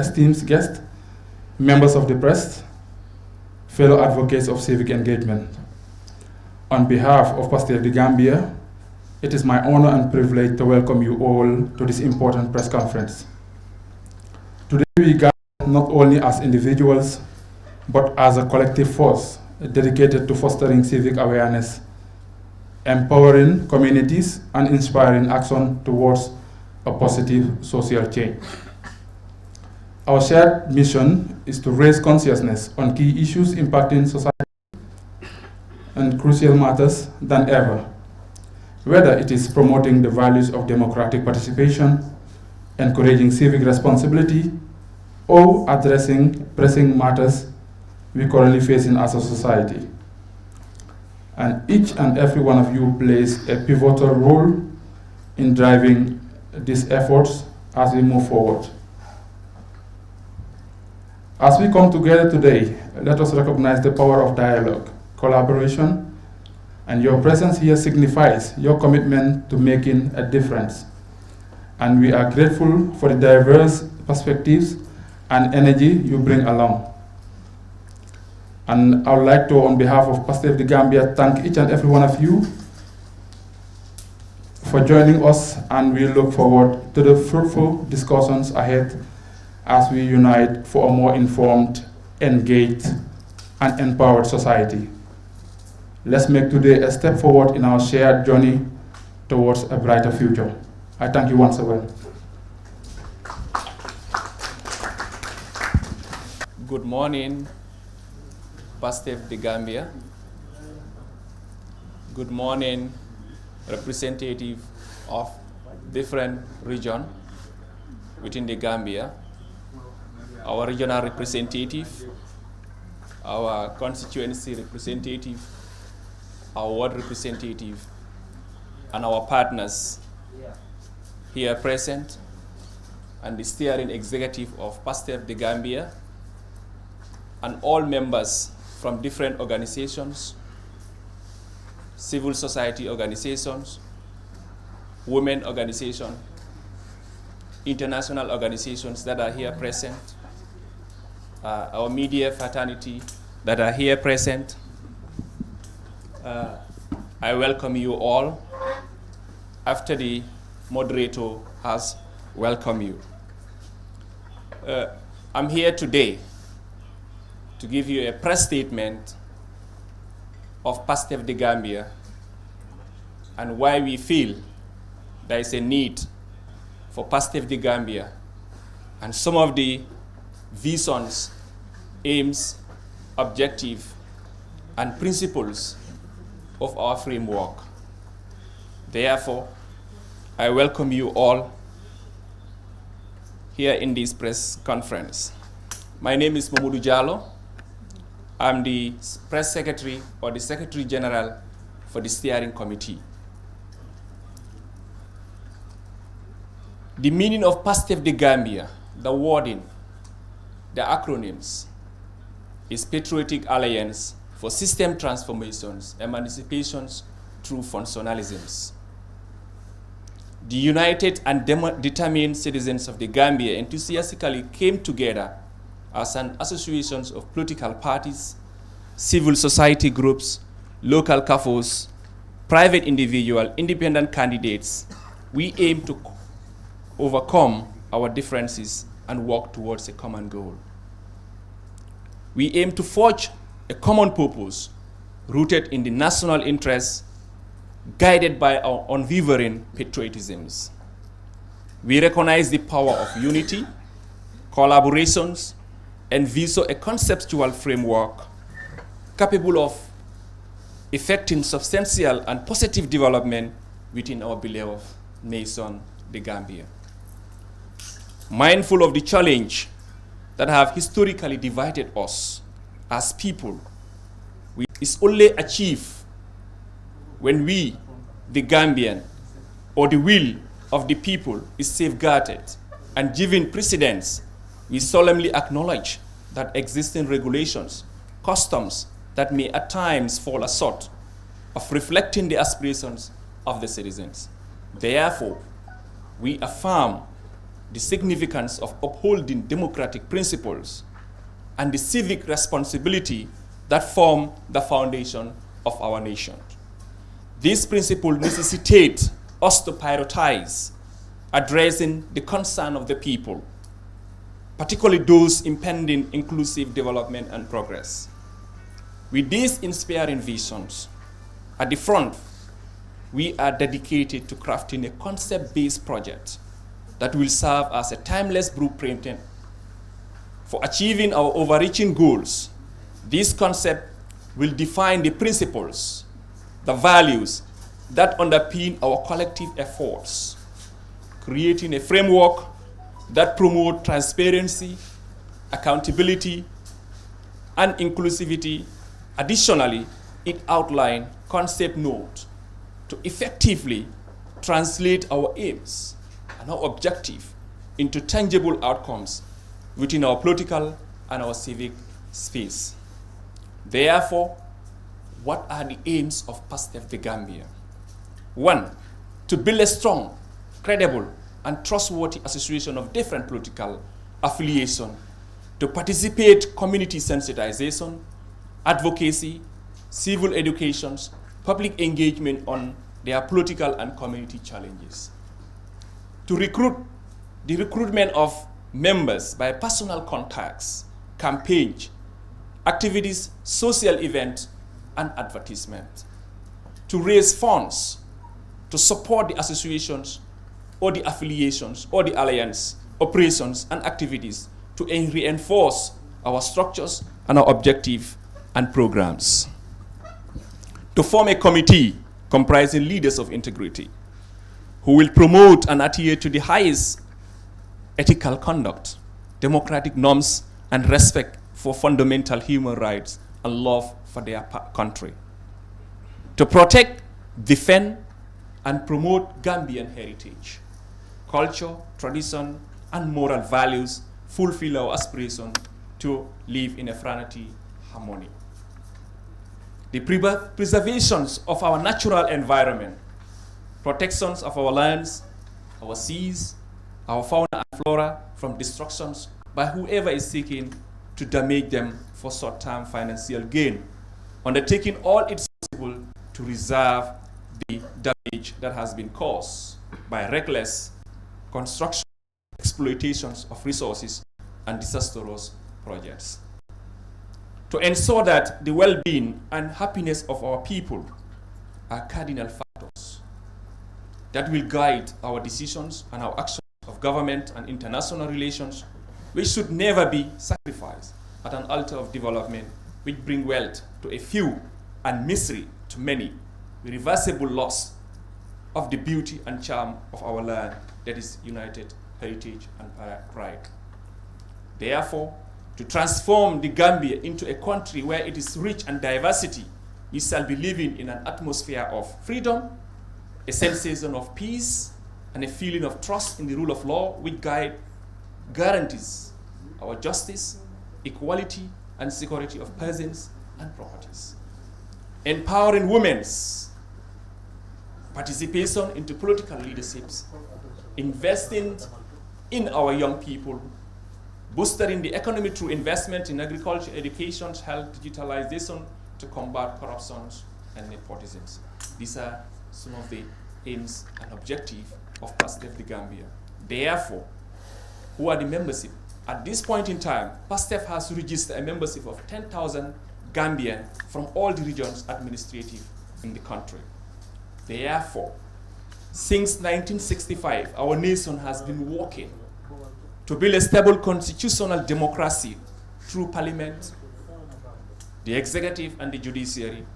esteemed guests, members of the press, fellow advocates of civic engagement. On behalf of PASTEF the Gambia, it is my honor and privilege to welcome you all to this important press conference. Today we gather not only as individuals, but as a collective force dedicated to fostering civic awareness, empowering communities, and inspiring action towards a positive social change. Our shared mission is to raise consciousness on key issues impacting society and crucial matters than ever, whether it is promoting the values of democratic participation, encouraging civic responsibility, or addressing pressing matters we currently facing as a society. And each and every one of you plays a pivotal role in driving these efforts as we move forward. As we come together today, let us recognize the power of dialogue, collaboration, and your presence here signifies your commitment to making a difference. And we are grateful for the diverse perspectives and energy you bring along. And I would like to, on behalf of PASTEF the Gambia, thank each and every one of you for joining us, and we look forward to the fruitful discussions ahead as we unite for a more informed, engaged, and empowered society. Let's make today a step forward in our shared journey towards a brighter future. I thank you once again. Good morning, PASTEF the Gambia. Good morning, representative of different regions within the Gambia. Our regional representative, our constituency representative, our ward representative, and our partners here present, and the steering executive of PASTEF the Gambia, and all members from different organizations, civil society organizations, women organizations, international organizations that are here present, our media fraternity that are here present. I welcome you all after the moderator has welcomed you. I'm here today to give you a press statement of PASTEF the Gambia and why we feel there is a need for PASTEF the Gambia and some of the visions, aims, objectives, and principles of our framework. Therefore, I welcome you all here in this press conference. My name is Mamadou Jallo. I'm the press secretary or the secretary general for the steering committee. The meaning of PASTEF the Gambia, the wording, the acronyms, is Patriotic Alliance for System Transformations, Emancipations through Functionalisms. The united and determined citizens of the Gambia enthusiastically came together as an association of political parties, civil society groups, local CAFOs, private individual, independent candidates. We aim to overcome our differences and work towards a common goal. We aim to forge a common purpose rooted in the national interest, guided by our unwavering patriotisms. We recognize the power of unity, collaborations, and vision a conceptual framework capable of effecting substantial and positive development within our beloved nation, the Gambia. Mindful of the challenge that have historically divided us as people, we is only achieved when we, the Gambian, or the will of the people is safeguarded and given precedence. We solemnly acknowledge that existing regulations, customs that may at times fall short of reflecting the aspirations of the citizens. Therefore, we affirm the significance of upholding democratic principles and the civic responsibility that form the foundation of our nation. These principles necessitate us to prioritize addressing the concern of the people, particularly those impending inclusive development and progress. With these inspiring visions at the front, we are dedicated to crafting a concept-based project that will serve as a timeless blueprint for achieving our overreaching goals. This concept will define the principles, the values that underpin our collective efforts, creating a framework that promotes transparency, accountability, and inclusivity. Additionally, it outlines concept notes to effectively translate our aims and our objective into tangible outcomes within our political and our civic space. Therefore, what are the aims of PASTEF the Gambia? 1, to build a strong, credible, and trustworthy association of different political affiliation to participate community sensitization, advocacy, civil education, public engagement on their political and community challenges. To the recruitment of members by personal contacts, campaigns, activities, social events, and advertisement. To raise funds to support the associations or the affiliations or the alliance operations and activities to reinforce our structures and our objective and programs. To form a committee comprising leaders of integrity who will promote and adhere to the highest ethical conduct, democratic norms, and respect for fundamental human rights and love for their country. To protect, defend, and promote Gambian heritage, culture, tradition, and moral values, fulfill our aspiration to live in a fraternity harmony. The preservations of our natural environment, protections of our lands, our seas, our fauna and flora from destructions by whoever is seeking to damage them for short-term financial gain, undertaking all it's possible to reserve the damage that has been caused by reckless construction, exploitations of resources, and disastrous projects. To ensure that the well-being and happiness of our people are cardinal factors that will guide our decisions and our actions of government and international relations, which should never be sacrificed at an altar of development which bring wealth to a few and misery to many, irreversible loss of the beauty and charm of our land that is united heritage and pride. Therefore, to transform the Gambia into a country where it is rich and diversity, we shall be living in an atmosphere of freedom, a sensation of peace, and a feeling of trust in the rule of law which guarantees our justice, equality, and security of persons and properties. Empowering women's participation into political leaderships, investing in our young people, boosting the economy through investment in agriculture, education, health, digitalization to combat corruption and nepotism. These are some of the aims and objectives of PASTEF the Gambia. Therefore, who are the membership? At this point in time, PASTEF has registered a membership of 10,000 Gambian from all the regions administrative in the country. Therefore, since 1965, our nation has been working to build a stable constitutional democracy through parliament, the executive, and the judiciary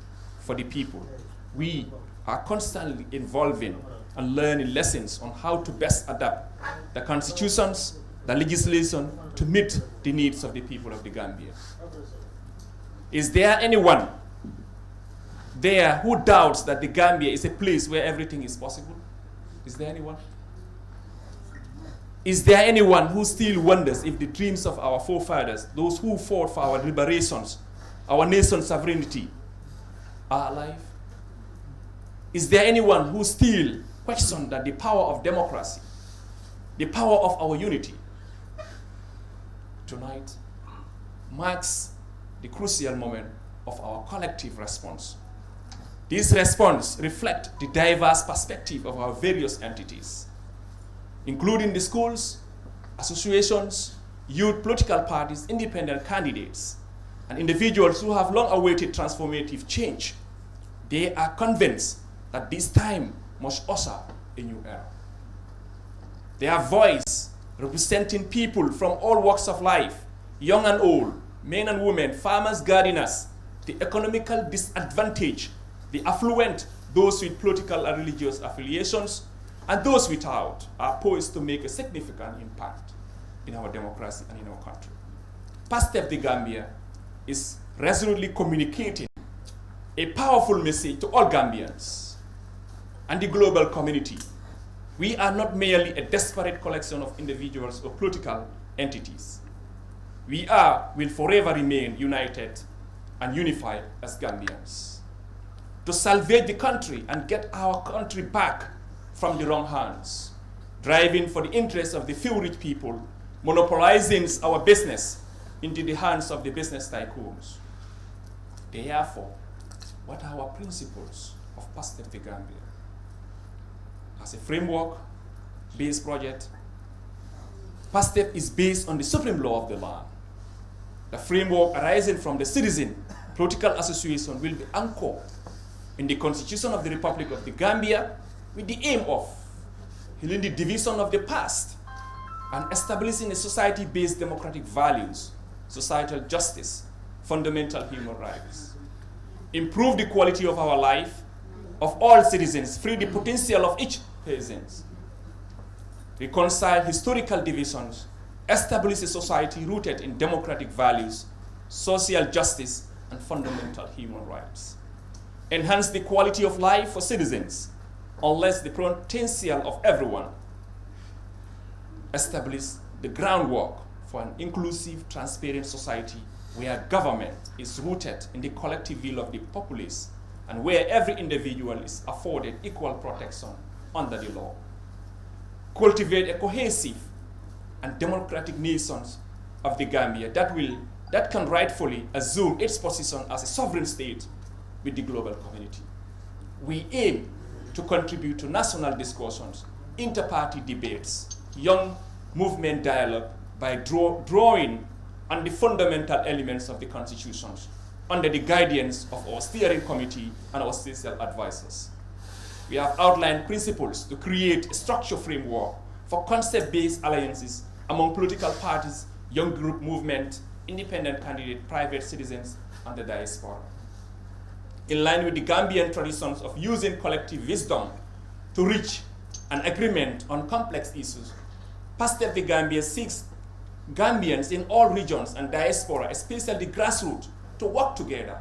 for the people. We are constantly evolving and learning lessons on how to best adapt the constitutions, the legislation to meet the needs of the people of the Gambia. Is there anyone there who doubts that the Gambia is a place where everything is possible? Is there anyone? Is there anyone who still wonders if the dreams of our forefathers, those who fought for our liberations, our nation's sovereignty, are alive? Is there anyone who still questions that the power of democracy the power of our unity. Tonight marks the crucial moment of our collective response. This response reflects the diverse perspective of our various entities, including the schools, associations, youth political parties, independent candidates, and individuals who have long awaited transformative change. They are convinced that this time must usher a new era. Their voice, representing people from all walks of life, young and old, men and women, farmers, gardeners, the economical disadvantaged, the affluent, those with political and religious affiliations, and those without, are poised to make a significant impact in our democracy and in our country. PASTEF the Gambia is resolutely communicating a powerful message to all Gambians and the global community. We are not merely a disparate collection of individuals or political entities. We will forever remain united and unified as Gambians to salvage the country and get our country back from the wrong hands, driving for the interests of the few rich people, monopolizing our business into the hands of the business tycoons. Therefore, what are our principles of PASTEF the Gambia? As a framework-based project, PASTEF is based on the supreme law of the land. The framework arising from the citizen political association will be anchored in the Constitution of the Republic of the Gambia with the aim of healing the division of the past and establishing a society-based democratic values, societal justice, fundamental human rights. Improve the quality of our life of all citizens, free the potential of each person, reconcile historical divisions, establish a society rooted in democratic values, social justice, and fundamental human rights. Enhance the quality of life for citizens, unless the potential of everyone. Establish the groundwork for an inclusive, transparent society where government is rooted in the collective will of the populace and where every individual is afforded equal protection under the law. Cultivate a cohesive and democratic nations of the Gambia that can rightfully assume its position as a sovereign state with the global community. We aim to contribute to national discussions, inter-party debates, young movement dialogue by drawing on the fundamental elements of the constitutions under the guidance of our steering committee and our special advisors. We have outlined principles to create a structured framework for concept-based alliances among political parties, young group movement, independent candidate, private citizens, and the diaspora. In line with the Gambian traditions of using collective wisdom to reach an agreement on complex issues, PASTEF the Gambia seeks Gambians in all regions and diaspora, especially the grassroots, to work together,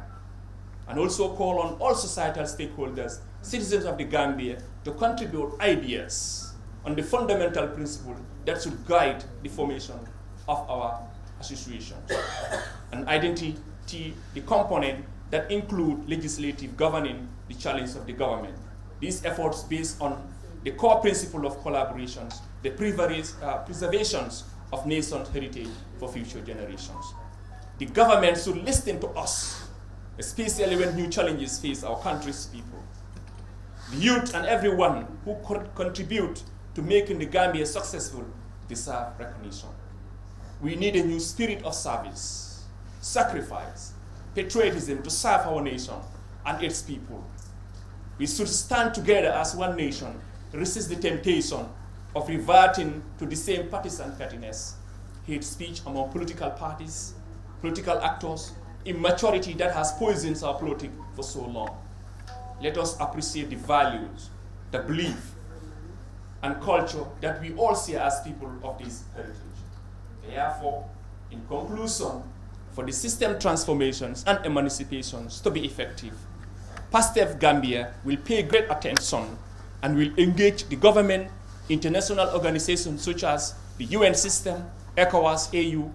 and also call on all societal stakeholders, citizens of the Gambia, to contribute ideas on the fundamental principle that should guide the formation of our association. And identity, the component that include legislative governing the challenge of the government. These efforts based on the core principle of collaborations, the preservations of nation's heritage for future generations. The government should listen to us, especially when new challenges face our country's people. The youth and everyone who contribute to making the Gambia successful deserve recognition. We need a new spirit of service, sacrifice, patriotism to serve our nation and its people. We should stand together as one nation, resist the temptation of reverting to the same partisan pettiness, hate speech among political parties, political actors, immaturity that has poisoned our politics for so long. Let us appreciate the values, the belief, and culture that we all share as people of this heritage. Therefore, in conclusion, for the system transformations and emancipations to be effective, PASTEF Gambia will pay great attention and will engage the government, international organizations such as the UN system, ECOWAS, AU,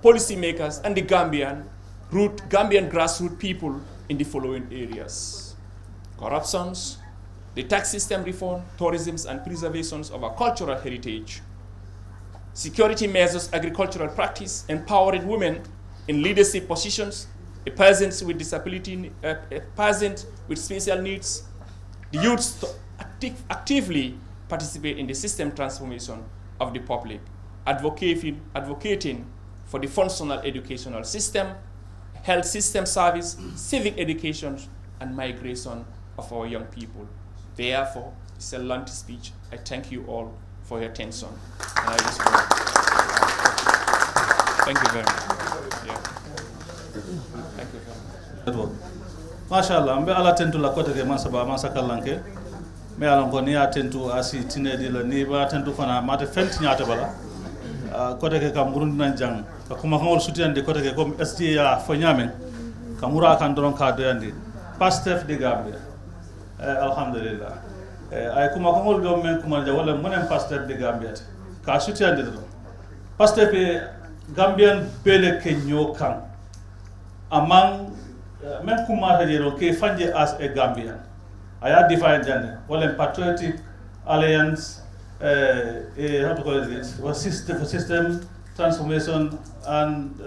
policymakers, and the Gambian grassroots people in the following areas: corruptions, the tax system reform, tourism and preservations of our cultural heritage, security measures, agricultural practice, empowering women in leadership positions, a persons with disability, a person with special needs. The youths to actively participate in the system transformation of the public, advocating for the functional educational system, health system service, civic education, and migration of our young people. Therefore, it's a lengthy speech. I thank you all for your attention. And I just want thank you very much. Yeah. Thank you very much. Mashallah, mbe ala tentu la kote ke mansa kalanke. Me ala ko ni atentu asi tinedi la ni ba tentu fana mate fenti nyata bala. Kote ke kam burundi nan jang. Kuma ngol sutiyande kote ke comme ST ya fo nyamen. Kamura kan doron ka doyandi. PASTEF the Gambia. Alhamdulillah. Ay kuma ngol do men kuma ja wala monen PASTEF the Gambia. Ka sutiyande do. PASTEF e Gambian bele ke nyokan. Among men kuma tajero ke fanje as a Gambian. I define gender. Well, patriotic alliance, how to call it this? For system transformation and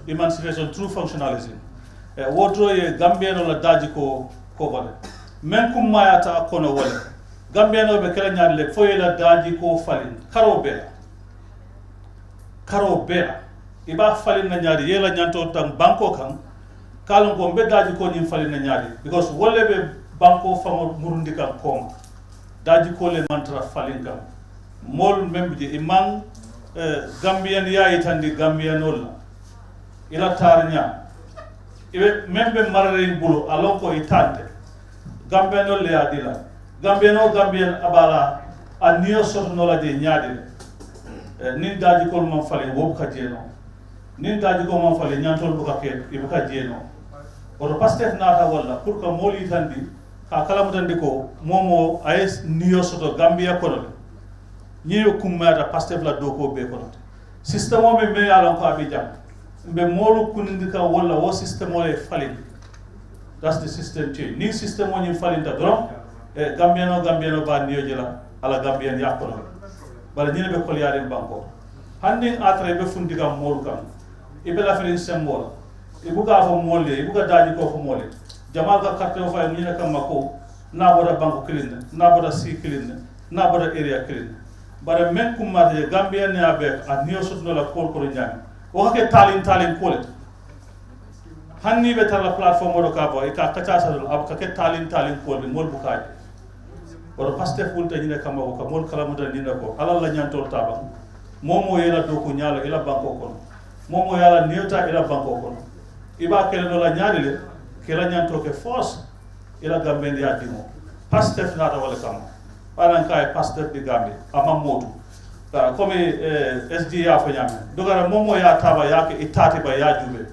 emancipation through functionalism. Wodro ye Gambian ola daji ko vale. Men kuma yata kono wale. Gambian obe kala nyadle foye la daji ko falin. Karo bea. Iba falin na nyadi yela nyanto tang banko kan. Kalon ko mbe daji ko nyim falin na nyadi. Because wale be banko famo murundi kan koma. Daji ko le mantra falin kan. Mol membidi imang Gambian ya itandi Gambian olla. Ila tarnya. Ibe membe marare bulu alon ko itante. Gambian olla ya dila. Gambian abala aniyo sotonola je nyadi. Nin daji ko man falin wob ka jeno. Nin daji ko man falin nyantol buka ke ibuka jeno. Oro PASTEF nata wala pour que moli itandi ka kala mutandi ko momo ayes niyo soto Gambia kono ñeyo kummata PASTEF la doko be kono système o me yalan ko abi jam be molu kunindi ka wala wo système o e falin. That's the system change. Ni système o ñi falinta dron Gambiano ba niyo jela ala Gambian yakono bala ñine be kol yaade banko hande atre be fundiga molu kam ibe la ferin symbole ibuka fo molle ibuka daji ko fo molle jamal ka carte o fay ñina kam mako na boda banko kilinde na boda si kilinde na boda area kilinde bare men kuma de Gambia ne abe a niyo sutno la kol ko ñami o ke talin kolet hanni be tala platform o ka bo e ka kacha sa ab ka ke talin kol mol bukaji wala PASTEF wulta ñina kam mako ka mol kala mo tan dina ko ala la ñantol taba momo yela do ko ñala ila banko kono momo yala niyota ila banko kono iba kele no la ñaari le kela ñanto ke force ila Gambia ya dimo PASTEF nata wala kam panan kay PASTEF the Gambia ama modu comme SD ya fa ñame dogara momo ya taba ya ke itati ba ya jube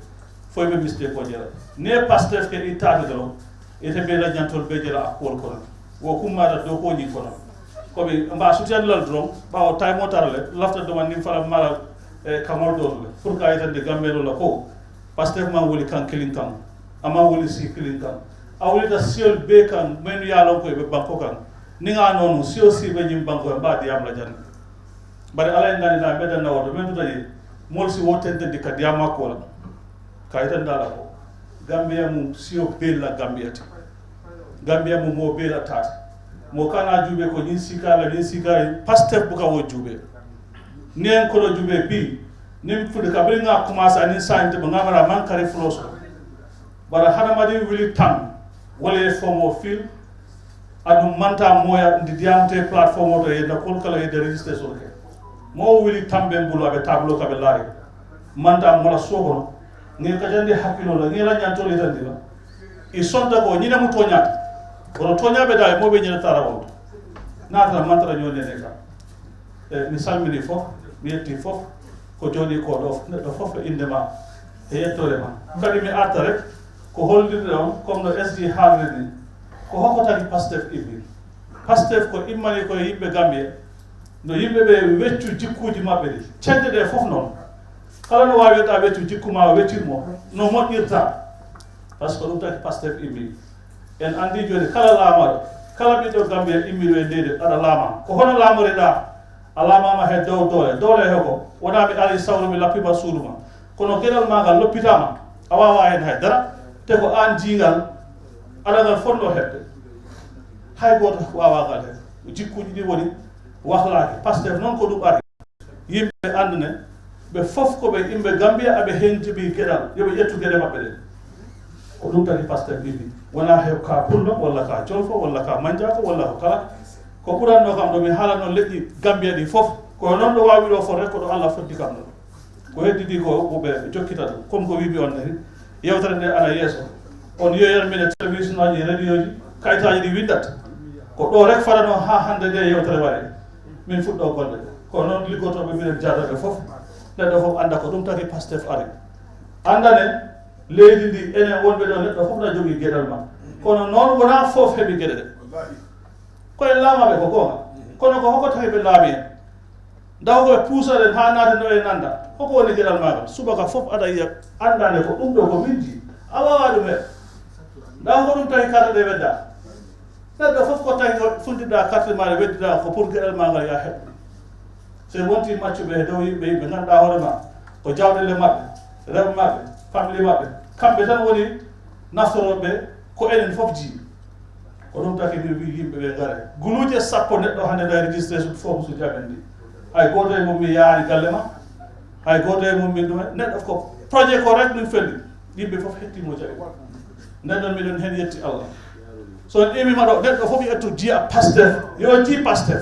foy be mistake ko jela ne PASTEF ke itati do ite be la ñantol be jela akol kono wo kumata do ko ñi kono comme mba soutien lal drom ba o tay motarle lafta do man nim fala mala kamol do pour ka itande Gambia la ko PASTEF ma wuli kan kilin kan ama wuli si kilin kan awuli da siol be kan menu yalon ko be banko kan ni nga nonu sio si be nyim banko ba diam la jan bare ala ngani na be da na wodo men tutaji mol si wotente di ka diama ko la kaytan dala ko Gambia mu sio be la Gambia mu mo be la tat mo kana jube ko nyin sikala PASTEF buka wo jube nen ko do jube bi nim fude kabri nga commencé ani sante ba ngamara man kare floso bara hana madi wili tan wala formo fil adu manta moya ndi diamte platform to e na kol kala e de registration ke mo wili tambe mbulo be tableau ka be lari manta mola sogo ngi ka jande hakilo la ngi la nyanto le tandi la i sonda ko nyina mu tonya ko tonya be dai mo be nyina tarawo na ta manta nyone ne ka misal mi fo mi yetti fo ko joni ko do fof indema e yettore ma kadi mi arta rek ko hollirde on comme no SD haalre ni ko hokkotaki PASTEF ibbi PASTEF ko immani ko yimɓe Gambie no yimɓe ɓe weccu jikkuji maɓɓe ɗi cedde ɗe fof noon kala no wawi wiyta weccu jikku ma weccirmo no moƴƴirta par ce que ɗum taki PASTEF immi en andi joni kala laamaɗo kala ɓiɗɗo Gambie immiɗo e ndeyde aɗa laama ko hono laamoreɗa ala mama he dole he ko wona mi ari sawru mi lappiba suuduma kono geɗal magal loppitama a wawa hen haydara te ko an jingal aɗagal fonno hedde hay goto wawagal he jikkuji ɗi woni wahlaki PASTEF noon ko ɗum ari yimɓe andune ɓe fof koɓe yimɓe Gambia aɓe hen jibi geɗal yoɓe ƴettu gueɗe mabɓe ɗen ko ɗum tagi PASTEF ɗiɗi wona he ka pullo walla ka jolfo walla ka mandiako walla ko kala ko ɓuranno kam ɗo mi haalanno leƴƴi Gambia ɗi fof kono noon ɗo wawi ɗo fo rek ko ɗo Allah foddi kam ɗo ko heddidi ko ɓe jokkita ɗum comme ko wimi on nani yewtere nde ana yeeso on yoyanmine télévision aji radio ji kayitaji ɗi windat ko ɗo rek farano ha hande nde yewtere waɗe min fuɗɗo golle kono noon liggotoɓe minen jaadaɓe fof neɗɗo fof anda ko ɗum tagi PASTEF ari andane leydi ndi enen wonɓe ɗo neɗɗo fof na jogui gueɗal ma kono noon wona fof heeɓi gueɗe ɗe koye laamaɓe ko gonga kono ko hoko tawi ɓe laami en daw koye puusaɗen ha naati no e nanda hoko woni gueɗal magal subaka fof aɗa yiya andane ko ɗum ɗo ko min ji a wawa ɗum he daw ko ɗum tawi carte ɗe wedda neɗɗo fof ko tawi fundiɗa carte maɗe weddida ko pour gueɗal magal ya heɓ so wonti maccuɓe e dow yimɓe ganduɗa hoorema ko jawɗele maɓɓe rewɓe maɓɓe famille maɓɓe kamɓe tan woni naftoroɓe ko enen fof jii ko ɗum taki mi wi yimɓe ɓe gare guluje sappo neɗɗo hande nda registré fof suji amen ndi hay goto e mum mi yaani galle ma hay goto e mum min ɗumen neɗɗo ko projet ko rek min felli yimɓe fof hettimo jaɓi nden noon miɗen hen yetti Allah so on ƴewima ɗo neɗɗo fof ƴettu jiya PASTEF yo ji PASTEF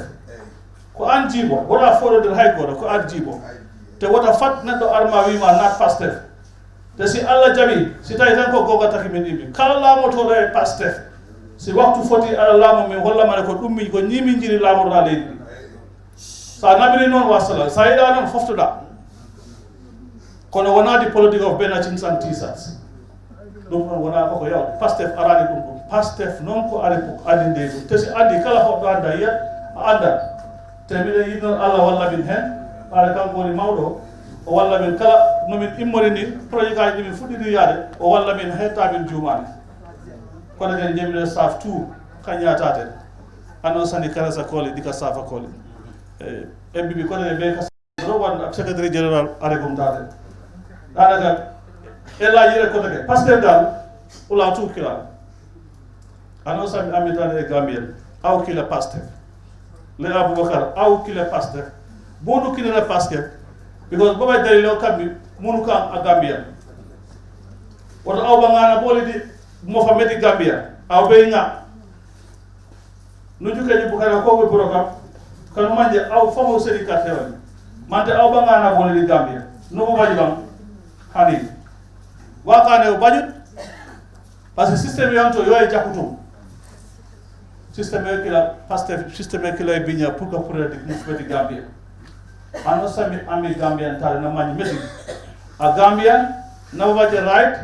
ko an jiibo wona foɗodir hay goto ko an jiibo te wota fat neɗɗo arma wima nat PASTEF te si Allah jaɓi si tawi tan ko gonga taki min ɗimɓi kala laamotoɗo e PASTEF si waktu foti ala laamu min hollamane ko ɗummi ko ñimi jiri laamotoɗa leydi ndi sa nabiri noon wassalam sa yiɗa noon foftoɗa kono wonadi politique of benachins and t-shirts ɗum ɗon wona koko yawde PASTEF arani ɗum ɗum PASTEF noon ko ari andi nde ɗum te si andi kala hoɗɗo anda yiyat a anda te miɗen yiɗi noon Allah walla min hen ɓaade kanko woni mawɗo o walla min kala nomin immori ni projet kaji ɗimin fuɗɗiɗi yaade o walla min hettamin jumani kono ken jemine staff tout kañataten annon sani karasa kole ɗika safa kole e mbiɓi kono e ɓe kasɗo wan secrétaire général are gom dade ɗanaka elajire kote ke PASTEF dal ula tout kila annon sami amitane e gambien aw kila PASTEF le aboubacar aw kila PASTEF boɗo kinana PASTEF because bobay dalil o kamɓe munu kan a gambia woto awba ngana ɓolidi mofa meti gambia aw ɓe nga no jukaji bukara koɓe programme kano manje aw famo séri carte hewani mante awba ngana ɓolidi gambia no mo baji ɓam hani wakane o baƴut par ce que systéme yanto yo e jakkutum systéme o kila PASTEF systéme o kila e biña pour que pourredi mofmeti gambia ano sami ami Gambian tare na mani meti a Gambian na waje right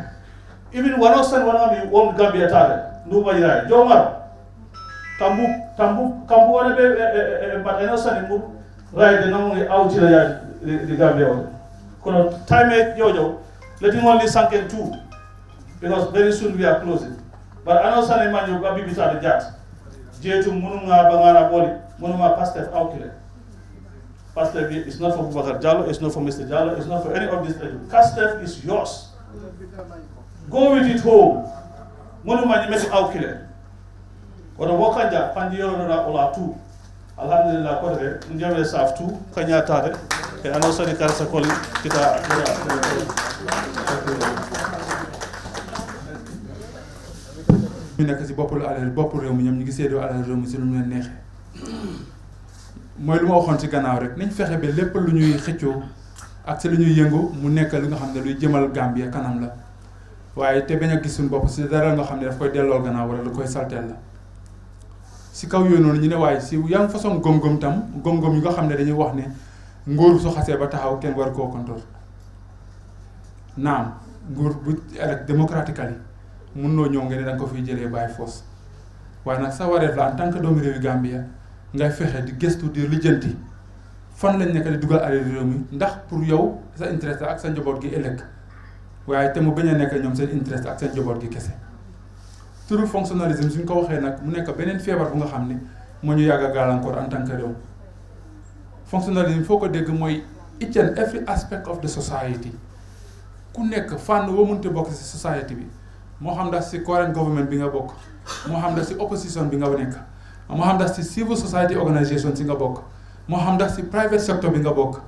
even wano san wana mi won Gambia tare no waje right jo maro kambu wana be but ano san mu right na mo auti la ya di Gambia wala kono time jojo let him only sank in two because very soon we are closing but ano san man yo gabi bitade jat jetu munu nga bangana boli munu ma PASTEF awkile PASTEF is not for Boubacar Diallo, it's not for Mr. Diallo, it's not for any of this. PASTEF is yours. Go with it home. Monu mani meti awkile. Odo wakanja pandi yoro na ola tu. Alhamdulillah kodre njame saf tu kanya tade e anoso ni karsa kol kita ñu nekk ci boppul alal bopp réew mi ñoom ñu ngi séedoo alal réew mi si lu mu leen neexee mooy lu ma waxoon ci gannaaw rek nañ fexe ba lépp lu ñuy xëccoo ak ci lu ñuy yëngu mu nekk li nga xam ne luy jëmal Gambia kanam la waaye te bañ a gis suñu bopp si dara nga xam ne daf koy delloo gannaaw wala lu koy salteel la si kaw yooyu noonu ñu ne waaye si yan façon gom-gom tam gom-gom yi nga xam ne dañuy wax ne nguur su xasee ba taxaw kenn war koo contrôle naam nguur bu élect démocratically mun noo ñëw nga ne da nga ko fiy jëlee bàyyi foos waaye nag sa wareef la en tant que doomu réewi Gambia ngay fexe di gëstu di lijjanti fan lañ nekk di dugal alal réew mi ndax pour yow sa intérêt ak sa njaboot gi ëllëg waaye te mu bañ a nekk ñoom seen intérêt ak seen njaboot gi kese turu fonctionnalisme suñ ko waxee nag mu nekk beneen feebar bu nga xam ne moo ñu yàgg a gàllankoor en tant que réew fonctionnalisme foo ko dégg mooy each and every aspect of the society ku nekk fànn woo mënte bokk ci society bi moo xam ndax ci current government bi nga bokk moo xam ndax ci opposition bi nga nekk moo xam ndax ci civil society organisation ci nga bokk moo xam ndax ci private sector bi nga bokk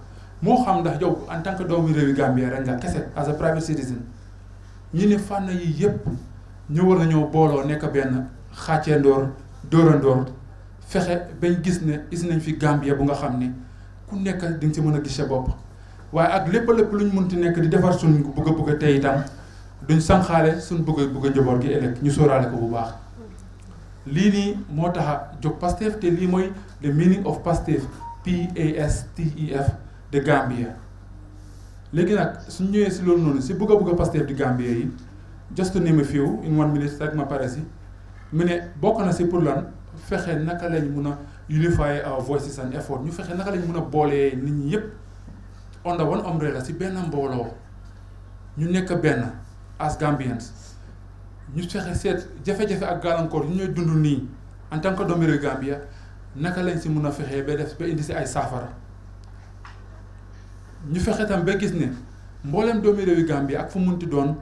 moo xam ndax yow en tant que doomu réewi Gambia rek nga kese as a private citizen ñu ne fànn yi yépp ñu war nañoo booloo nekk benn xàccee ndoor dóorandoor fexe bañ gis ne gis nañ fi Gambia bu nga xam ne ku nekk di nga ci mën a gis sa bopp waaye ak lépp luñ mënti nekk di defar suñ bëgg a tey itam duñ sànqaale suñ bëgg a njaboot gi ëllëg ñu sóoraale ko bu baax lii nii moo tax a jóg PASTEF te lii mooy the meaning of PASTEF P.A.S.T.E.F the Gambia léegi nag suñ ñëwee si loolu noonu si bëgg a PASTEF the Gambia yi just to name a few in 1 minute rek ma pare si mu ne bokk na si pour lan fexe naka lañ mun a unify our voices and effort ñu fexe naka lañ mun a boolee nit ñi yépp under one umbrella si benn mbooloo ñu nekk benn as Gambians ñu fexe seet jafe-jafe ak gàllankoor yu ñooy dund nii en tant que doomu réew Gambia naka lañ si mun a fexee ba def ba indi si ay saafara ñu fexe tam ba gis ne mbooleem doomu réew Gambia ak fu munti doon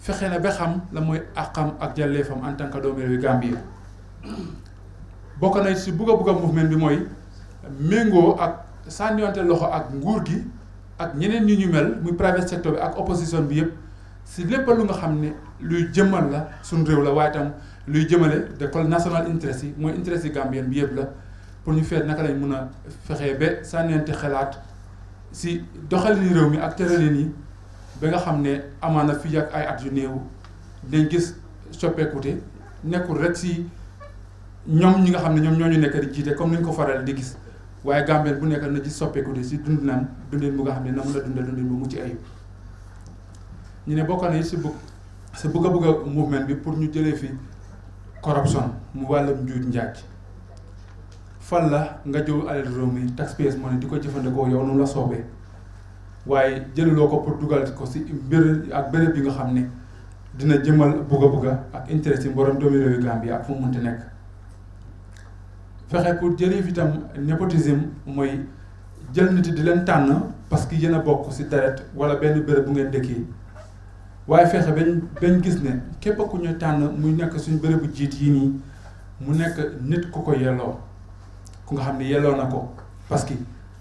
fexe na ba xam la mooy àqam ak jàlleefam en tant que doomu réew Gambia bokk na si bugg a mouvement bi mooy méngoo ak sànniwante loxo ak nguur gi ak ñeneen ñu mel muy private sector bi ak opposition bi yépp si lépp lu nga xam ne luy jëmmal la suñ réew la waaye tam luy jëmale de national interest yi mooy interest yi Gambien bi yépp la pour ñu feet naka lañ mun a fexee ba sànniyante xalaat si doxalin réew mi ak tëralin yi ba nga xam ne amaana fii ak ay at yu néew dañ gis soppeekute nekkul rek si ñoom ñi nga xam ne ñoom ñoo ñu nekk di jiite comme ni ñu ko faral di gis waaye Gambien bu nekk na gis soppeekute si dundinam dundin bu nga xam ne na mun a dundal dundin bu mucc ayib ñu ne bokk na si bëgg a mouvement bi pour ñu jëlee fi corruption mu wàllum njuuj njaaj fan la nga jëw alal réew mi taxpayers money di ko jëfandikoo yow nu la soobee waaye jëluloo ko pour dugal ko si mbir ak béréb yi nga xam ne dina jëmal bëgg ak intérêt yi borom doomi réewi Gambia ak fu mu mënti nekk fexe pour jëlee fi tam népotisme mooy jël nit di leen tànn parce que yéen a bokk si deret wala benn béréb bu ngeen dëkkee waaye fexe bañ gis ne képp ku ñu tànn muy nekk suñ bérébu jiit yi nii mu nekk nit ku ko yelloo ku nga xam ne yelloo na ko parce que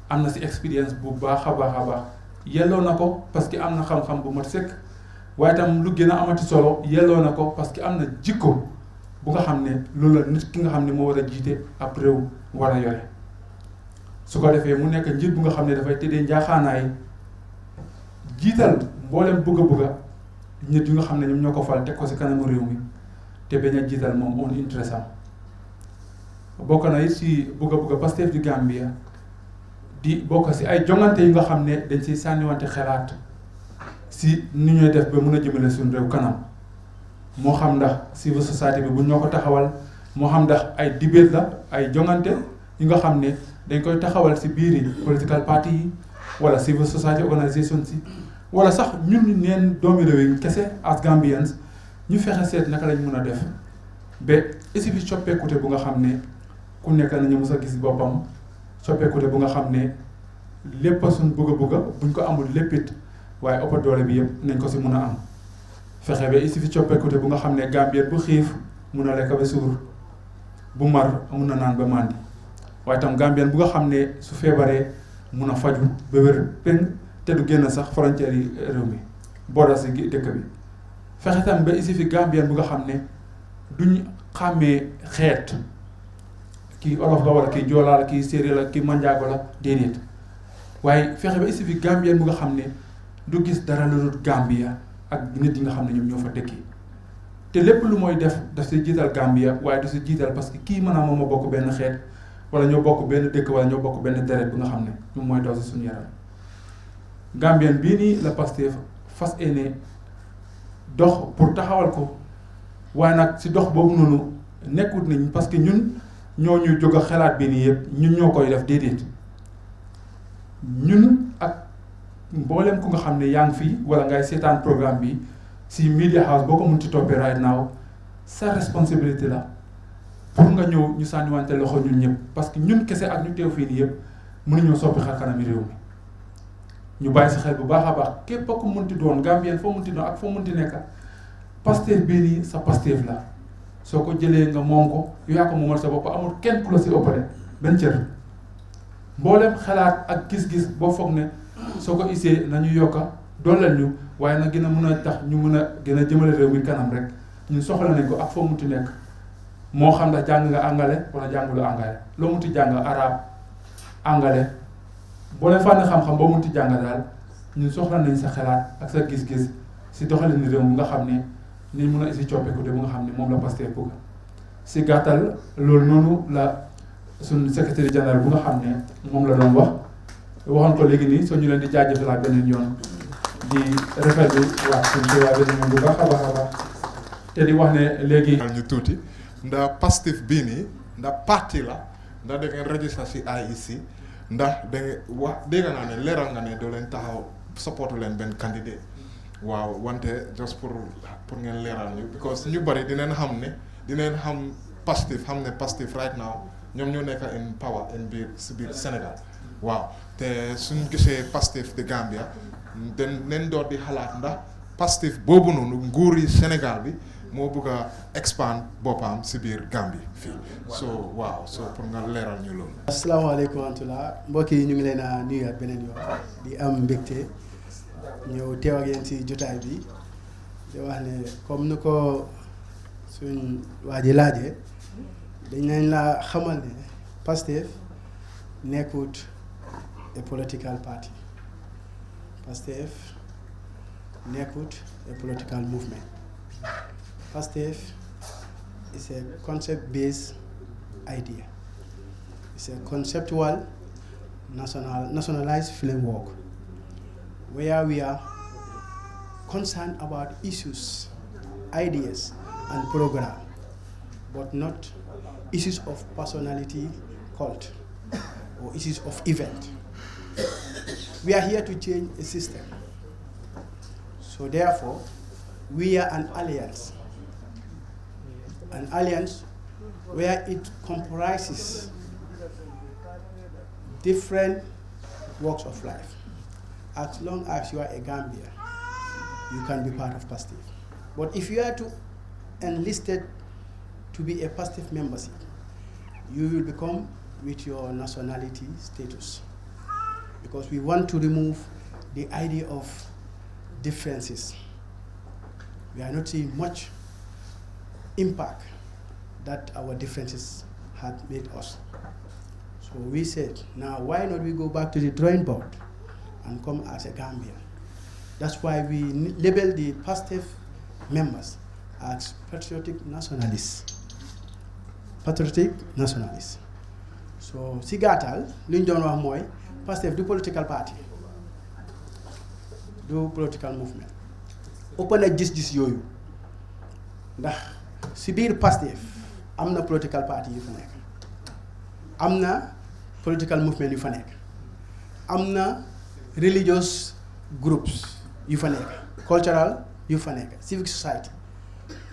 am na si expérience bu baax a baax yelloo na ko parce que am na xam-xam bu mat sëkk waaye tam lu gën a amati solo yelloo na ko parce que am na jikko bu nga xam ne loolu la nit ki nga xam ne moo war a jiite ab réew war a yore su ko defee mu nekk njiit bu nga xam ne dafay tëddee njaaxaanaay jiital mboolem bëgg nit yu nga xam ne ñoom ñoo ko fal teg ko si kanamu réew mi te bañ a jiital moom on interest am bokk na it si bëgg PASTEF di Gambia di bokk si ay jongante yi nga xam ne dañ siy sànniwante xalaat si ni ñuy def ba mun a jëmale suñu réew kanam moo xam ndax civil society bi bu ñoo ko taxawal moo xam ndax ay debate la ay jongante yi nga xam ne dañ koy taxawal si biiri political party yi wala civil society organisation si wala sax ñun neen doomi réew yi kese as Gambians ñu fexe seet naka lañ mun a def ba isi fi soppeekute bu nga xam ne ku nekk nañu mos a gis boppam soppeekute bu nga xam ne lépp suñ bëgg buñ ko amul léppit waaye ëpp doole bi yëpp nañ ko si mun a am fexe ba isi fi soppeekute bu nga xam ne Gambien bu xiif mun a lekk ba suur bu mar mun a naan ba màndi waaye tam Gambien bu nga xam ne su feebaree mun a faju ba wér peng te du génn sax frontière yi réew mi booda si dëkk bi fexe tam ba isi fi Gambien bu nga xam ne duñ xàmmee xeet kii olof la wala kii joolaa la kii séeréer la kii manjaago la déedéet waaye fexe ba isi fi Gambien bu nga xam ne du gis dara lu dul Gambia ak nit yi nga xam ne ñoom ñoo fa dëkki te lépp lu mooy daf si jiital Gambia waaye du si jiital parce que kii maanaam moom a bokk benn xeet wala ñoo bokk benn dëkk wala ñoo bokk benn deret bi nga xam ne moom mooy daw si suñu yaram Gambien bii nii la PASTEF fas yéene dox pour taxawal ko waaye nag si dox boobu noonu nekkut nañ parce que ñun ñoo ñuy jóg a xalaat bi nii yëpp ñun ñoo koy def déedéet ñun ak mboolem ku nga xam ne yaa ngi fii wala ngay seetaan programme bi si media house boo ko mun ci toppee right now sa responsabilité la pour nga ñëw ñu sànniwante loxo ñun ñëpp parce que ñun kese ak ñu teew fii nii yëpp mënuñoo soppi xar kanami réew mi ñu bàyyi si xel bu baax a baax képp ku munti doon Gambien foo munti doon ak foo munti nekk Pastef bii nii sa Pastef la soo ko jëlee nga moom ko yaa ko moomal sa bopp amul kenn ku la si ëppale benn cër mboolem xalaat ak gis-gis boo foog ne soo ko isee nañu yokka dooleel ñu waaye nag gën a mun a tax ñu mun a gën a jëmale réew mi kanam rek ñun soxla nañ ko ak foo munti nekk moo xam ndax jàng nga angale wala jàngulu angale loo munti jàng arabe angale boo leen fànn xam-xam boo munti jàng daal ñun soxla nañ sa xalaat ak sa gis-gis si doxalin réew mi nga xam ne ni mun a isi coppeeku de bu nga xam ne moom la Pastef bëgg si gàttal loolu noonu la suñ secrétaire général bu nga xam ne moom la doon wax waxoon ko léegi nii soo ñu leen di jaajëfalaat beneen yoon di rafetlu waa suñ teewaay beneen yoon bu baax a baax a baax te di wax ne léegi ñu tuuti ndax Pastef bii nii ndax parti la ndax da ngeen registré si IEC ndax da ngeen wax dégg naa ne leeral nga ne doo leen taxaw supportu leen benn candidat waaw wante just pour ngeen leeral ñu because ñu bari dinañ xam ne dinañ xam Pastef xam ne Pastef right now ñoom ñoo nekk in power in biir si biir Sénégal waaw te suñ gisee PASTEF the Gambia den leen door di xalaat ndax Pastef boobu noonu nguur yi Sénégal bi moo bëgg a expand boppam si biir Gambie fii so waaw so pour nga leeral ñu loolu. asalaamaaleykum wa rahmatulah mbokk yi ñu ngi leen a nuyuwaat beneen yoon di am mbégte ñëw teew ak yéen si jotaay bi di wax ne comme ni ko suñ waa ji laajee dañ nañ la xamal ne Pastef nekkut a political party Pastef nekkut a political movement Pastef is a concept-based idea. It's a conceptual nationalized framework where we are concerned about issues, ideas, and program, but not issues of personality, cult, or issues of event. We are here to change a system. So therefore, we are an alliance where it comprises different walks of life. As long as you are a Gambian, you can be part of PASTEF. But if you are to enlisted to be a PASTEF membership, you will become with your nationality status. Because we want to remove the idea of differences. We are not seeing much impact that our differences had made us. So we said, now why not we go back to the drawing board and come as a Gambian? That's why we label the PASTEF members as patriotic nationalists. Patriotic nationalists. So si gàttal li ñu doon wax mooy PASTEF du political party, du political movement. ëpp na gis-gis yooyu ndax si biir PASTEF am na political party yu fa nekk, am na political movement yu fa nekk, am na religious groups yu fa nekk, cultural yu fa nekk, civic society.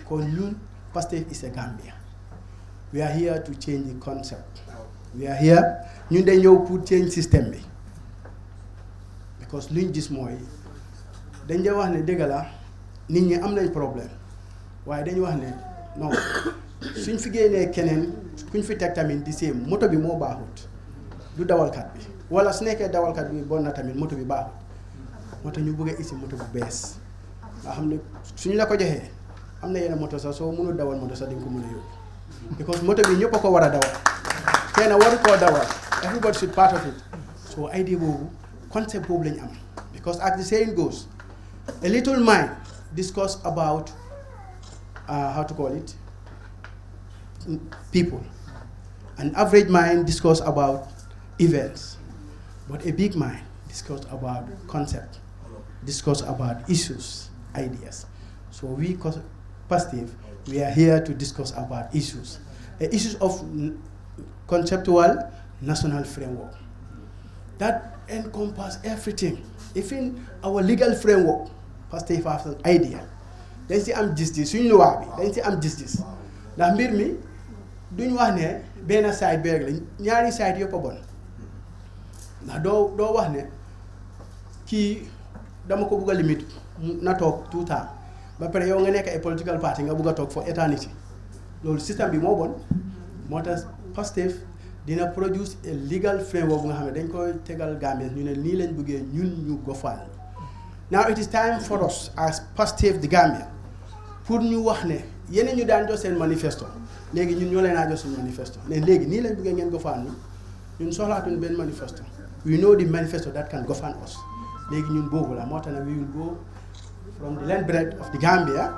Kon ñun PASTEF is a Gambia. We are here to change the concept. We are here ñun day ñëw pour change système bi because luñ gis mooy dañ dee wax ne dëgg la nit ñi am nañ problème waaye dañu wax ne non suñ fi génnee keneen kuñ fi teg tamit di séem moto bi moo baaxut du dawalkat bi wala su nekkee dawalkat bi bon na tamit moto bi baaxut moo tax ñu bëgg a isi moto bu bees nga xam ne suñ la ko joxee am na yenn moto sax soo mënul dawal moto sax dañ ko mën a yóbbu because moto bi ñëpp a ko war a dawal kenn waru koo dawal everybody should part of it. So idea boobu concept boobu lañ am because as the saying goes, a little mind discuss about how to call it people, an average mind discuss about events, but a big mind discuss about concept, discuss about issues, ideas. So we PASTEF, we are here to discuss about issues of conceptual national framework that encompass everything, even our legal framework. PASTEF has an idea. dañ si am justice suñu loi bi dañ si am justice ndax mbir mi duñ wax ne benn side bi rek la ñaari side yëpp a bon ndax doo wax ne kii dama ko bugg a limite na toog tout temps ba pare yow nga nekk ay political party nga bugg a toog for eternity loolu système bi moo bon moo tax PASTEF dina produce a legal framework bu nga xam ne dañ koy tegal Gambia ñu ne nii lañ bëggee ñun ñu gofal. Now it is time for us as PASTEF the Gambia pour ñu wax ne yeneen ñu daan jox seen manifesto léegi ñun ñoo leen a jox suñu manifesto ne léegi nii lañ bëggee ngeen gofal ñun soxlaatuñ benn manifesto. We know the manifesto that can govern us. léegi ñun boobu la moo tax nag we will go from the land breadth of the Gambia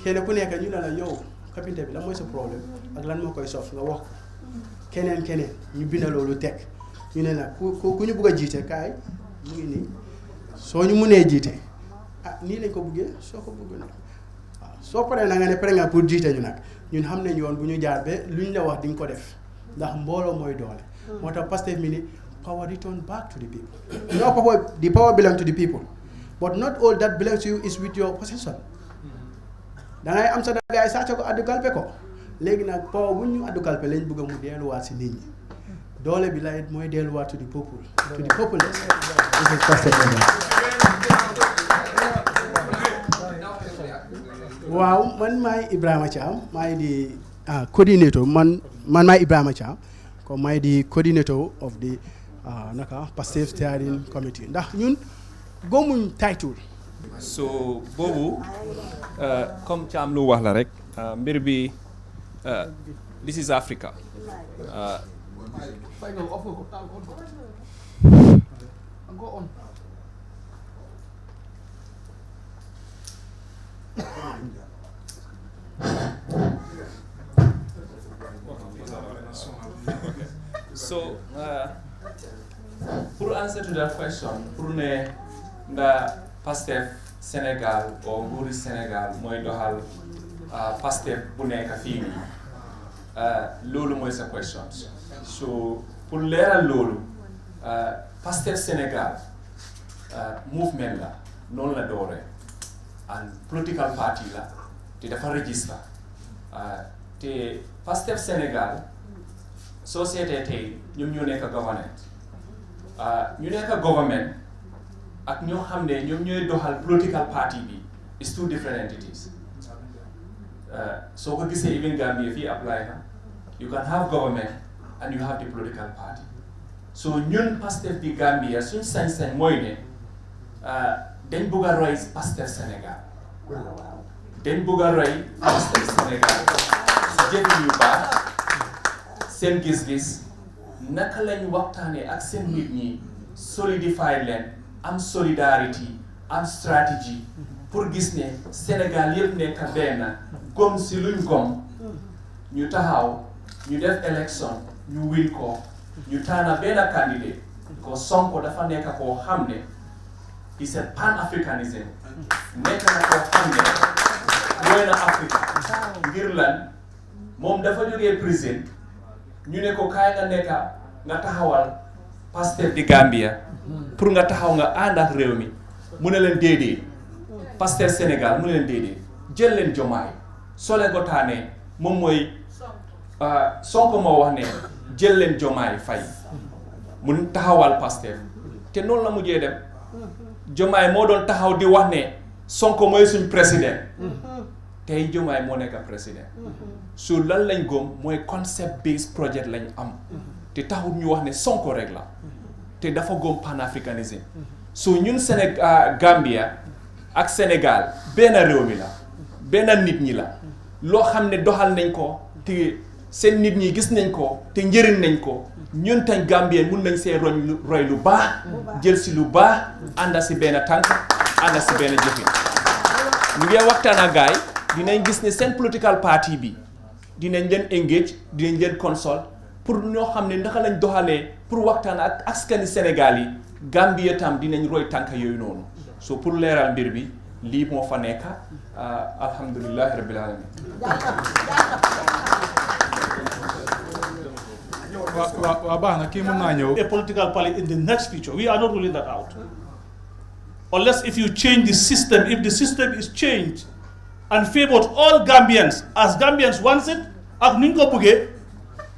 kenn ku nekk ñu ne la yow kapinte bi lan mooy sa problème ak lan moo koy sof nga wax ko keneen ñu bind loolu teg ñu ne nag ku ñu bugg a jiite kaay mu ngi nii soo ñu mënee jiite nii lañ ko buggee soo ko bëggee nag waaw soo paree na nga ne pare nga pour jiite ñu nag ñun xam nañ yoon bu ñu jaar ba lu ñu la wax di nga ko def ndax mbooloo mooy doole moo tax PASTEF mi ni power return back to the people. The power belongs to the people. But not all that belongs to you is with your possession. Dangay am sa dangay sàcc ko addu kalpe ko léegi nag power bu ñu addu kalpe lañ bëgg mu delluwaat si nit ñi doole bi lay mooy delluwaat to the people to the populace. This is PASTEF. waaw man maay Ibrahima Thiam maay di coordinator man maay Ibrahima Thiam comme maay di coordinator of the PASTEF steering committee ndax ñun gomuñ title. so boobu comme Thiam lu wax la rek mbir bi this is Africa. So pour answer to that question pour ne nga PASTEF Sénégal ou nguuri Sénégal mooy doxal PASTEF bu nekk fii nii loolu mooy sa question so pour leeral loolu PASTEF Sénégal movement la noonu la dooree and political party la te dafa register te PASTEF Sénégal soo seetee tey ñoom ñoo nekk government ñu nekk government ak ñoo xam ne ñoom ñooy doxal political party bi is two different entities soo ko gisee even Gambia fii apply na you can have government and you have the political party so ñun PASTEF di Gambia suñ sañ-sañ mooy ne dañ bugg a roy PASTEF Sénégal dañ bugg a roy PASTEF Sénégal si jëfin yu baax seen gis-gis naka lañ waxtaanee ak seen nit ñi solidify leen am solidarity am stratégie pour gis ne Sénégal yëpp nekk benn gom si luñ gom ñu taxaw ñu def élection ñu win ko ñu tànn benn candidate ko Sonko dafa nekk koo xam ne is a pan-africanism nekk na koo xam ne mooy na Afrique ngir lan moom dafa jógee prison ñu ne ko kaay nga nekk nga taxawal PASTEF di Gambia pour nga taxaw nga ànd ak réew mi mu ne leen déedéet PASTEF Sénégal mu ne leen déedéet jël leen Jomaay soo leen ko taanee moom mooy Sonko moo wax ne jël leen Jomaay Fay mu taxawal PASTEF te noonu la mujjee dem Jomaay moo doon taxaw di wax ne Sonko mooy suñ président tey Jomaay moo nekk président su lan lañ góom mooy concept based project lañ am te taxul ñu wax ne Sonko rek la te dafa góom panafricanisme so ñun Gambia ak Sénégal benn réew mi la benn nit ñi la loo xam ne doxal nañ ko te seen nit ñi gis nañ ko te njëriñ nañ ko ñun tañ Gambien mun nañ see roy lu baax jël si lu baax ànda si benn tànk ànda si benn jëfin ñu ngi waxtaan ak gaay dinañ gis ne seen political party bi dinañ leen engage dinañ leen consult pour ñoo xam ne naka lañ doxalee pour waxtaan ak askani Sénégal yi Gambia tam dinañ roy tànk yooyu noonu so pour leeral mbir bi lii moo fa nekk alhamdulillahi rabbil alamin waa baax na kii mën naa ñëw. A political party in the next future. We are not ruling that out. Unless if you change the system, if the system is changed and favored all Gambians as Gambians wants it,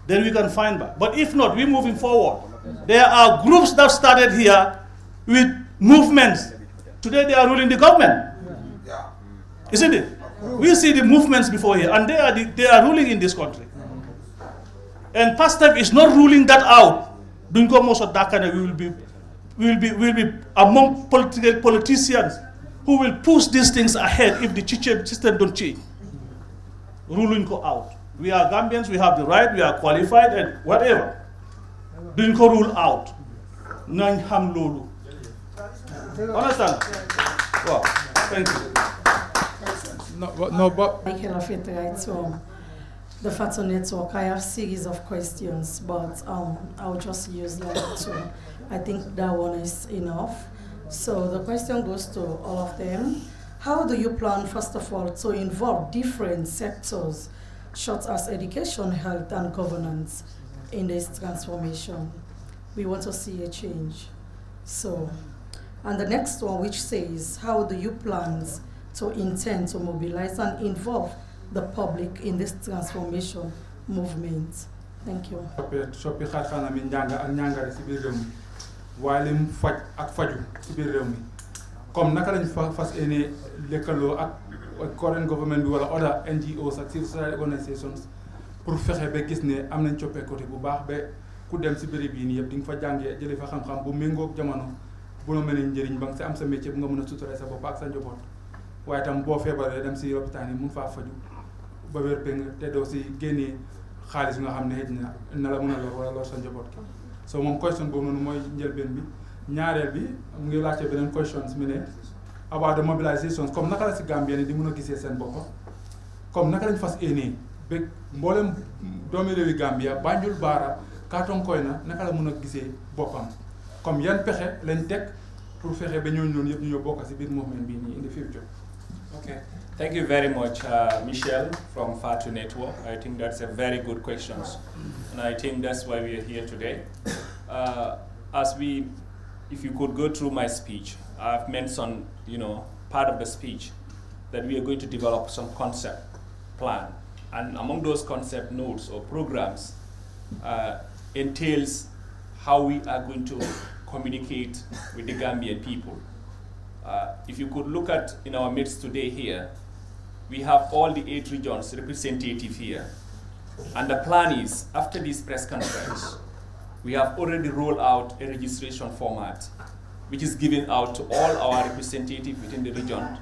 then we can find back. But if not, we're moving forward. There are groups that started here with movements. Today they are ruling the government. Isn't it? We see the movements before here, and they are ruling in this country. And PASTEF is not ruling that out. We will be among politicians who will push these things ahead if the system don't change. Ruling go out. We are Gambians, we have the right, we are qualified, and whatever. During ko rule out. Nañ xam lolu. Understand? Well, thank you. No, but Michael of it, right? So the FATO network, I have series of questions, but I'll just use like two. I think that one is enough. So the question goes to all of them. How do you plan, first of all, to involve different sectors, such as education, health, and governance, in this transformation? We want to see a change. So, and the next one, which says, how do you plan to intend to mobilize and involve the public in this transformation movement? Thank you. soppi xarxana mi njàng ak njàngale si biir réew mi waaye lim faj ak faju si biir réew mi comme naka lañ fas yéene lëkkaloo ak current government bi wala other NGOs ak civil society organizations pour fexe ba gis ne am nañ coppeeku bu baax ba ku dem si béréb yi nii yëpp di nga fa jàngee jëlee fa xam-xam bu méngoog jamono bu la mel ne njëriñ ba nga si am sa métier bu nga mën a suturee sa bopp ak sa njaboot waaye tam boo feebaree dem si lopitaan yi mun faa faju ba wér péng te doo si génnee xaalis bi nga xam ne xëj na la mën a lor wala lor sa njaboot ki so moom question boobu noonu mooy njëlbeen bi ñaareel bi mu ngi laajte beneen questions mi ne about the mobilisations comme naka la si Gambien yi di mën a gisee seen bopp comme naka lañ fas yéenee ba mboolem doomi réewi Gambia Banjul Baara Kartonkoy na naka la mën a gisee boppam comme yan pexe lañ teg pour fexe ba ñooñu noonu yëpp ñu ñëw bokk si biir mouvement bii nii in the future. Okay, thank you very much, Michelle from FATO Network. I think that's a very good question, and I think that's why we are here today. If you could go through my speech, I've mentioned, part of the speech that we are going to develop some concept plan, and among those concept notes or programs entails how we are going to communicate with the Gambian people. If you could look at in our midst today here, we have all the 8 regions representative here. And the plan is, after this press conference, we have already rolled out a registration format, which is given out to all our representatives within the region.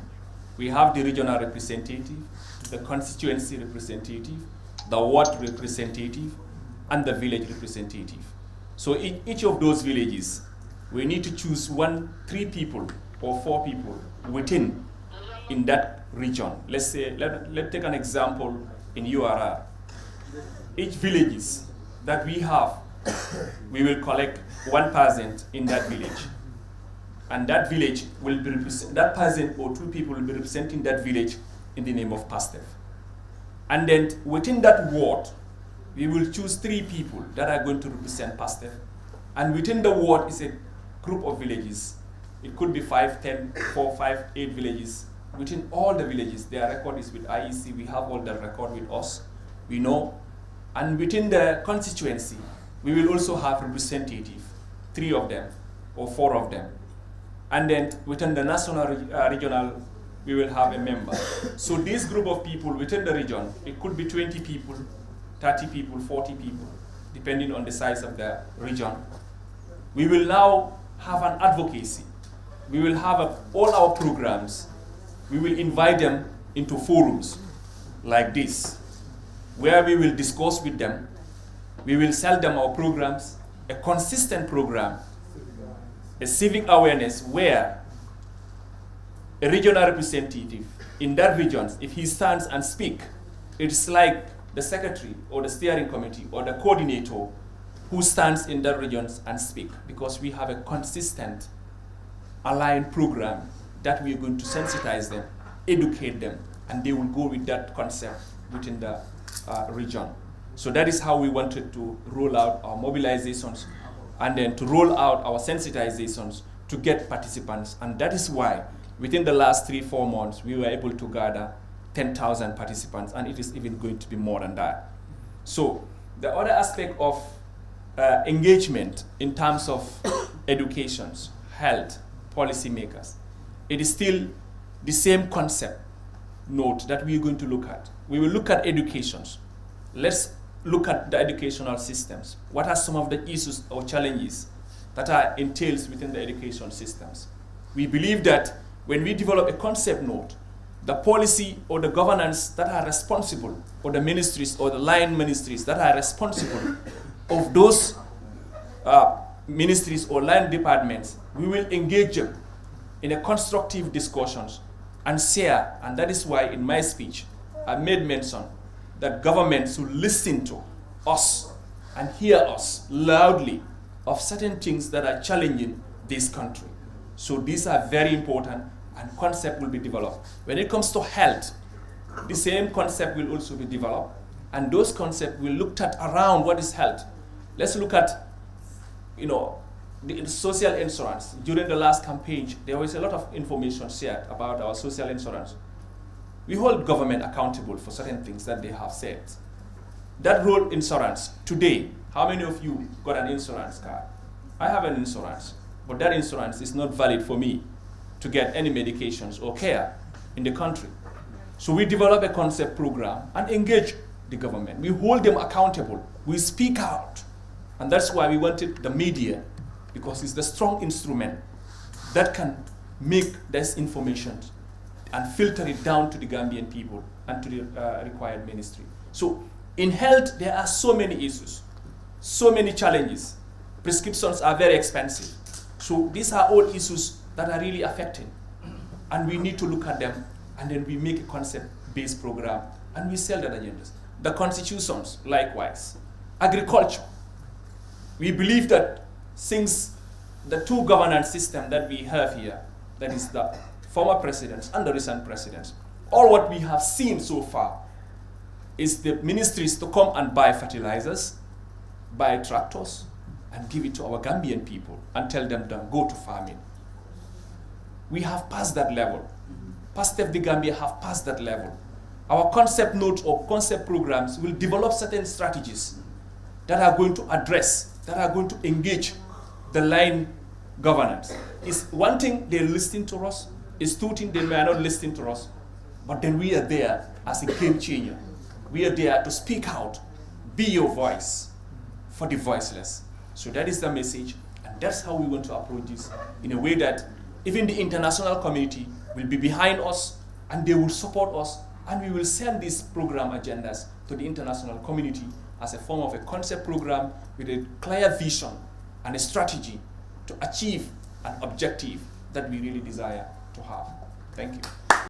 We have the regional representative, the constituency representative, the ward representative, and the village representative. So each of those villages, we need to choose 3 people or 4 people within in that region. Let's say, let's take an example in URR. Each villages that we have, we will collect 1 person in that village. And that village will be that person or 2 people will be representing that village in the name of PASTEF. And then within that ward, we will choose 3 people that are going to represent PASTEF. And within the ward is a group of villages. It could be 5, 10, 4, 5, 8 villages. Within all the villages, their record is with IEC. We have all the record with us. We know. And within the constituency, we will also have representative, 3 of them or 4 of them. And then within the national regional, we will have a member. So this group of people within the region, it could be 20 people, 30 people, 40 people, depending on the size of the region. We will now have an advocacy. We will have all our programs. We will invite them into forums like this, where we will discuss with them. We will sell them our programs, a consistent program, a civic awareness where a regional representative in that region, if he stands and speaks, it's like the secretary or the steering committee or the coordinator who stands in that region and speak, because we have a consistent aligned program that we are going to sensitize them, educate them, and they will go with that concept within the region. So that is how we wanted to roll out our mobilizations and then to roll out our sensitizations to get participants. And that is why within the last 3-4 months, we were able to gather 10,000 participants, and it is even going to be more than that. So the other aspect of engagement in terms of education, health, policymakers, it is still the same concept note that we're going to look at. We will look at educations. Let's look at the educational systems. What are some of the issues or challenges that are entailed within the education systems? We believe that when we develop a concept note, the policy or the governance that are responsible, or the ministries or the line ministries that are responsible of those ministries or line departments, we will engage them in a constructive discussions and share. And that is why in my speech, I made mention that governments should listen to us and hear us loudly of certain things that are challenging this country. So these are very important, and concept will be developed. When it comes to health, the same concept will also be developed, and those concepts will look at around what is health. Let's look at, the social insurance. During the last campaign, there was a lot of information shared about our social insurance. We hold government accountable for certain things that they have said. That road insurance, today, how many of you got an insurance card? I have an insurance, but that insurance is not valid for me to get any medications or care in the country. So we develop a concept program and engage the government. We hold them accountable. We speak out. And that's why we wanted the media, because it's the strong instrument that can make this information and filter it down to the Gambian people and to the required ministry. So in health, there are so many issues, so many challenges. Prescriptions are very expensive. So these are all issues that are really affecting. And we need to look at them, and then we make a concept-based program, and we sell that agendas. The constitutions, likewise. Agriculture. We believe that since the two governance system that we have here, that is the former presidents and the recent presidents, all what we have seen so far is the ministries to come and buy fertilizers, buy tractors, and give it to our Gambian people and tell them to go to farming. We have passed that level. PASTEF the Gambia have passed that level. Our concept notes or concept programs will develop certain strategies that are going to address, that are going to engage the line governance. It's one thing they're listening to us, it's two things they may not listening to us, but then we are there as a game changer. We are there to speak out, be your voice for the voiceless. So that is the message, and that's how we want to approach this, in a way that even the international community will be behind us, and they will support us, and we will send these program agendas to the international community as a form of a concept program with a clear vision and a strategy to achieve an objective that we really desire to have. Thank you.